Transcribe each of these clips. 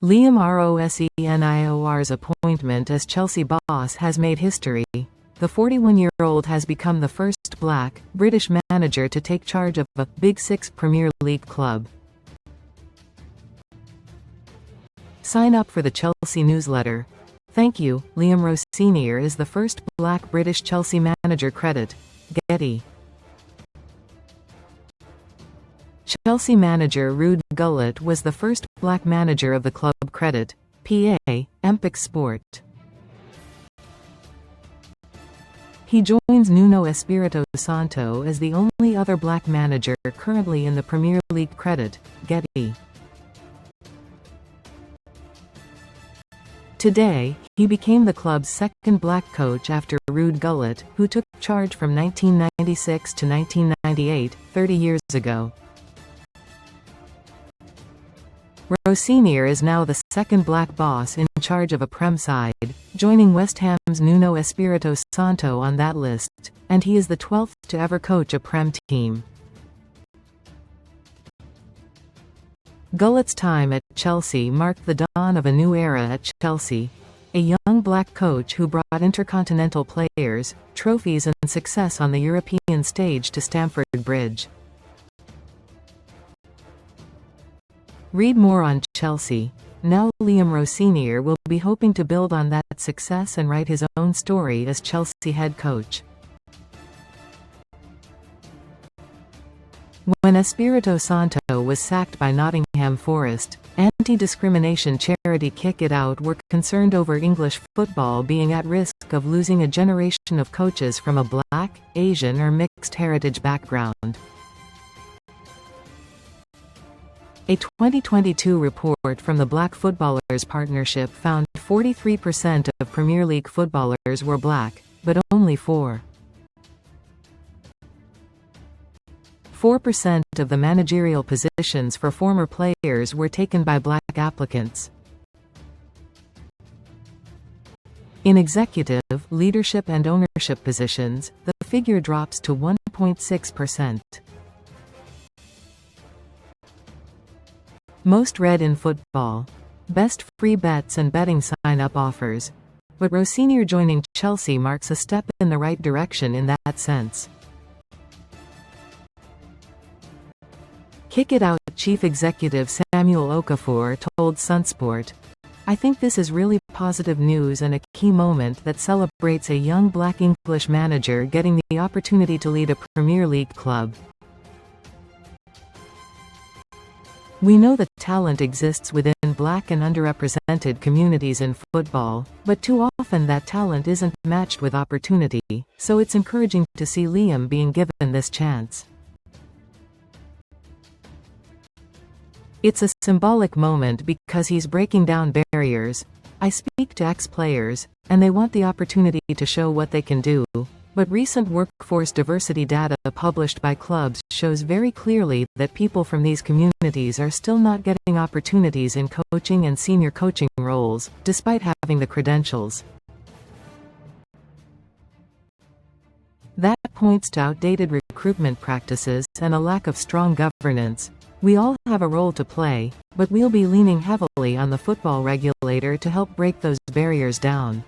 Liam Rosenior's appointment as Chelsea boss has made history. The 41-year-old has become the first black, British manager to take charge of a Big Six Premier League club. Sign up for the Chelsea newsletter. Thank you. Liam Rosenior is the first black British Chelsea manager. Credit. Getty. Chelsea manager Ruud Gullit was the first black manager of the clubCredit, PA, Empics Sport. He joins Nuno Espirito Santo as the only other black manager currently in the Premier LeagueCredit, Getty. Today, he became the club's second black coach after Ruud Gullit, who took charge from 1996 to 1998, 30 years ago. Rosenior is now the second black boss in charge of a Prem side, joining West Ham's Nuno Espirito Santo on that list, and he is the 12th to ever coach a Prem team. Gullit's time at Chelsea marked the dawn of a new era at Chelsea. A young black coach who brought intercontinental players, trophies and success on the European stage to Stamford Bridge. Read more on Chelsea. Now Liam Rosenior will be hoping to build on that success and write his own story as Chelsea head coach. When Espirito Santo was sacked by Nottingham Forest, anti-discrimination charity Kick It Out were concerned over English football being at risk of losing a generation of coaches from a black, Asian or mixed heritage background. A 2022 report from the Black Footballers Partnership found 43% of Premier League footballers were black, but only 4% of the managerial positions for former players were taken by black applicants. In executive, leadership and ownership positions, the figure drops to 1.6%. Most read in football. Best free bets and betting sign-up offers. But Rosenior joining Chelsea marks a step in the right direction in that sense. Kick It Out chief executive Samuel Okafor told Sunsport, "I think this is really positive news and a key moment that celebrates a young black English manager getting the opportunity to lead a Premier League club. We know that talent exists within black and underrepresented communities in football, but too often that talent isn't matched with opportunity, so it's encouraging to see Liam being given this chance. It's a symbolic moment because he's breaking down barriers. I speak to ex-players, and they want the opportunity to show what they can do. But recent workforce diversity data published by clubs shows very clearly that people from these communities are still not getting opportunities in coaching and senior coaching roles, despite having the credentials. That points to outdated recruitment practices and a lack of strong governance. We all have a role to play, but we'll be leaning heavily on the football regulator to help break those barriers down.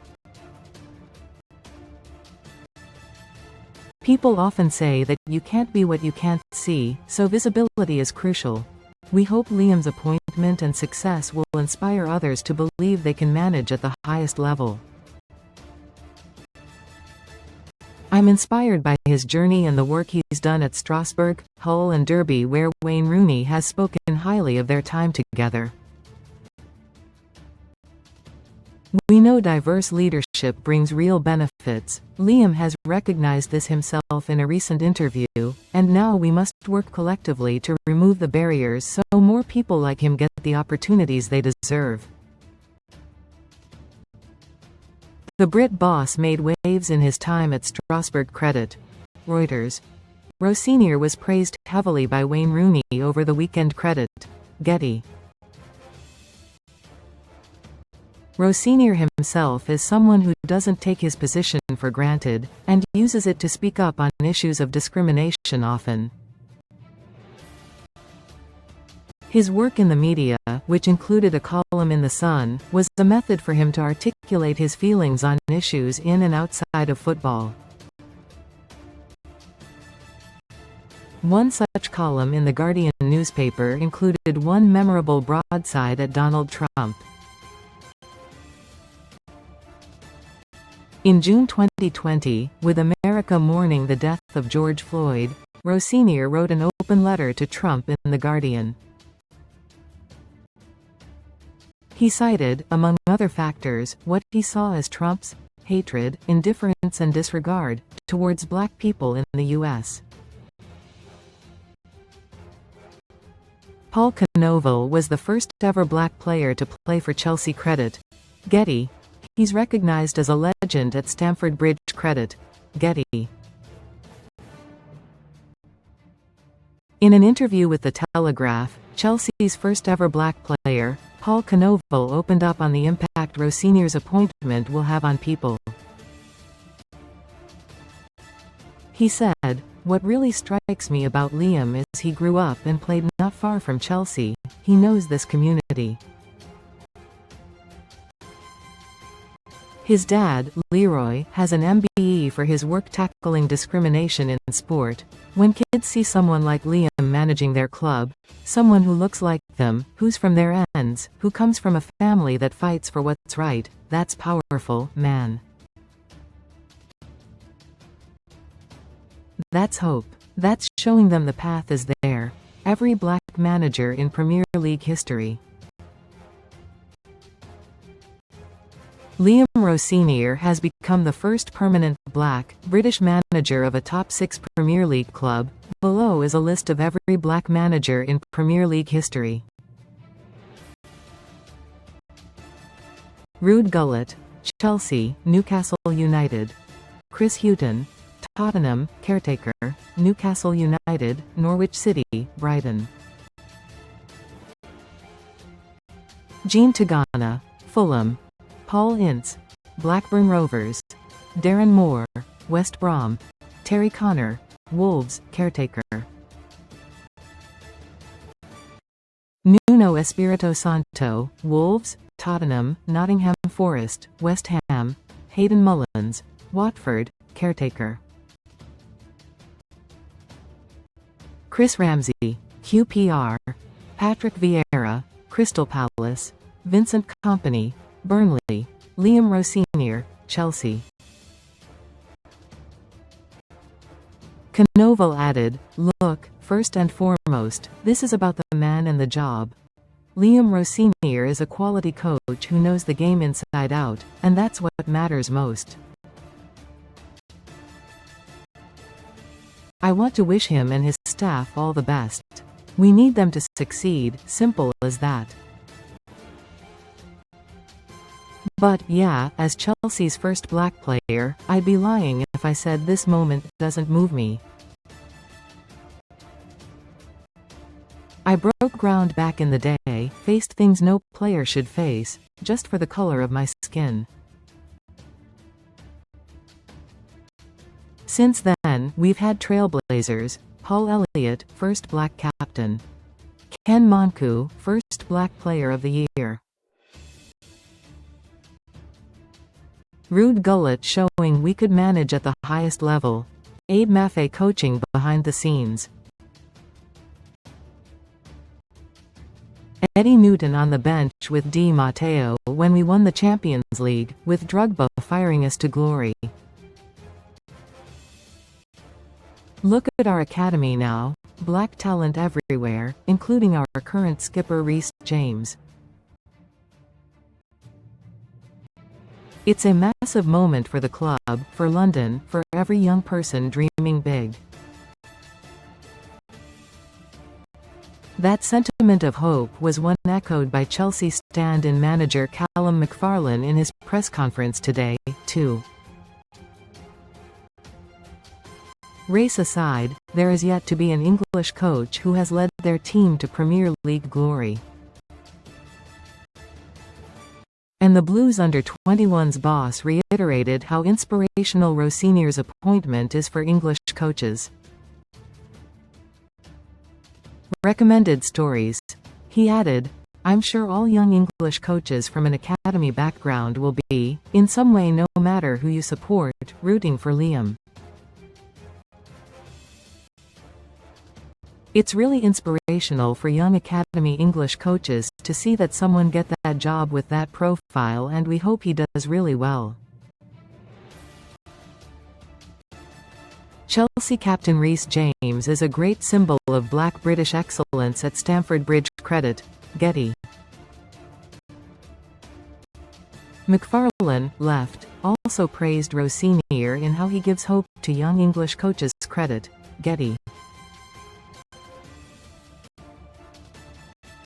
People often say that you can't be what you can't see, so visibility is crucial. We hope Liam's appointment and success will inspire others to believe they can manage at the highest level. I'm inspired by his journey and the work he's done at Strasbourg, Hull and Derby, where Wayne Rooney has spoken highly of their time together. We know diverse leadership brings real benefits. Liam has recognized this himself in a recent interview, and now we must work collectively to remove the barriers so more people like him get the opportunities they deserve." The Brit boss made waves in his time at Strasbourg. Credit. Reuters. Rosenior was praised heavily by Wayne Rooney over the weekend. Credit. Getty. Rosenior himself is someone who doesn't take his position for granted, and uses it to speak up on issues of discrimination often. His work in the media, which included a column in The Sun, was a method for him to articulate his feelings on issues in and outside of football. One such column in The Guardian newspaper included one memorable broadside at Donald Trump. In June 2020, with America mourning the death of George Floyd, Rosenior wrote an open letter to Trump in The Guardian. He cited, among other factors, what he saw as Trump's hatred, indifference and disregard towards black people in the U.S. Paul Canoville was the first ever black player to play for Chelsea Credit. Getty. He's recognized as a legend at Stamford Bridge Credit. Getty. In an interview with The Telegraph, Chelsea's first ever black player, Paul Canoville opened up on the impact Rosenior's appointment will have on people. He said, "What really strikes me about Liam is he grew up and played not far from Chelsea. He knows this community." His dad, Leroy, has an MBE for his work tackling discrimination in sport. When kids see someone like Liam managing their club, someone who looks like them, who's from their ends, who comes from a family that fights for what's right, that's powerful, man. That's hope. That's showing them the path is there. Every black manager in Premier League history. Liam Rosenior has become the first permanent black, British manager of a top 6 Premier League club. Below is a list of every black manager in Premier League history. Ruud Gullit, Chelsea, Newcastle United. Chris Hughton, Tottenham, caretaker, Newcastle United, Norwich City, Brighton. Jean Tigana, Fulham. Paul Ince, Blackburn Rovers. Darren Moore, West Brom. Terry Connor, Wolves, caretaker. Nuno Espirito Santo, Wolves, Tottenham, Nottingham Forest, West Ham. Hayden Mullins, Watford, caretaker. Chris Ramsey, QPR. Patrick Vieira, Crystal Palace. Vincent Kompany, Burnley. Liam Rosenior, Chelsea. Canoville added, "Look, first and foremost, this is about the man and the job. Liam Rosenior is a quality coach who knows the game inside out, and that's what matters most. I want to wish him and his staff all the best. We need them to succeed, simple as that. But, yeah, as Chelsea's first black player, I'd be lying if I said this moment doesn't move me. I broke ground back in the day, faced things no player should face, just for the color of my skin. Since then, we've had trailblazers, Paul Elliott, first black captain. Ken Monku, first black player of the year. Ruud Gullit showing we could manage at the highest level. Abe Maffei coaching behind the scenes. Eddie Newton on the bench with Di Matteo when we won the Champions League, with Drogba firing us to glory. Look at our academy now, black talent everywhere, including our current skipper Reece James. It's a massive moment for the club, for London, for every young person dreaming big. That sentiment of hope was one echoed by Chelsea stand-in manager Callum McFarlane in his press conference today, too. Race aside, there is yet to be an English coach who has led their team to Premier League glory. And the Blues under-21's boss reiterated how inspirational Rosenior's appointment is for English coaches. Recommended stories. He added, "I'm sure all young English coaches from an academy background will be, in some way no matter who you support, rooting for Liam. It's really inspirational for young academy English coaches to see that someone get that job with that profile, and we hope he does really well." Chelsea captain Reece James is a great symbol of black British excellence at Stamford Bridge Credit, Getty. McFarlane, left, also praised Rosenior in how he gives hope to young English coaches. Credit, Getty.